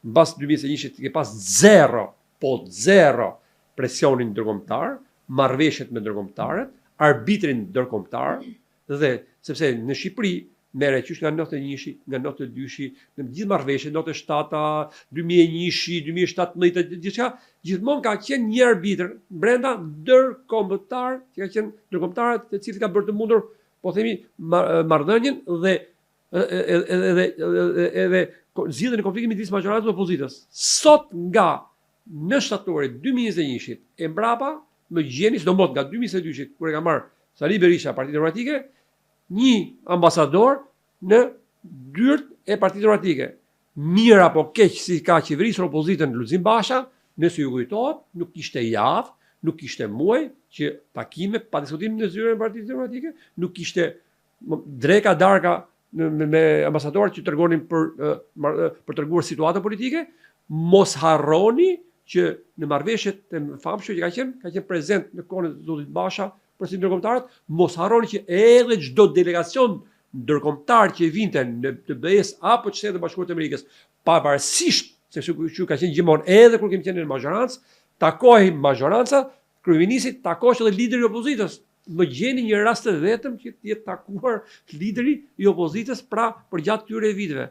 mbas 2021 ke pas zero presionin ndërkombëtar, marrëveshjet me ndërkombëtarët, arbitrin ndërkombëtar, dhe sepse në Shqipëri merret qysh nga 91-shi, nga 92-shi, në gjithë marrëveshjet, 97-a, 2001-shi, 2017, gjithçka, gjithmonë ka qenë një arbitër brenda ndërkombëtar, që ka qenë ndërkombëtarët, të cilët kanë bërë të mundur, po themi, marrëdhënien dhe edhe zgjidhjen e konfliktit midis majoratës dhe opozitës. Sot nga në shtatorit 2021-shit e mbrapa, më gjeni, sidomos nga 2022-shit, kur e ka marrë Sali Berisha Partitë Demokratike, një ambasador në dyert e Partitë Demokratike. Mirë apo keq si ka qeverisur opozitën Lulzim Basha, nëse ju kujtohet, nuk kishte javë, nuk kishte muaj që takime pa diskutim në zyrën e Partisë Demokratike, nuk kishte dreka darka me ambasadorët që tregonin për treguar situatën politike. Mos harroni që në marrëveshjet e famshme që ka qenë prezent në kohën e zotit Basha për si ndërkombëtarët, mos harroni që edhe çdo delegacion ndërkombëtar që vinte në BE-s apo Shtetet e Bashkuara të Amerikës, pavarësisht se që ka qenë gjithmonë edhe kur kemi qenë në majorancë, takohej majoranca, kryeministri takohej edhe lideri i opozitës. Më gjeni një rast të vetëm që të jetë takuar lideri i opozitës pra përgjatë këtyre viteve.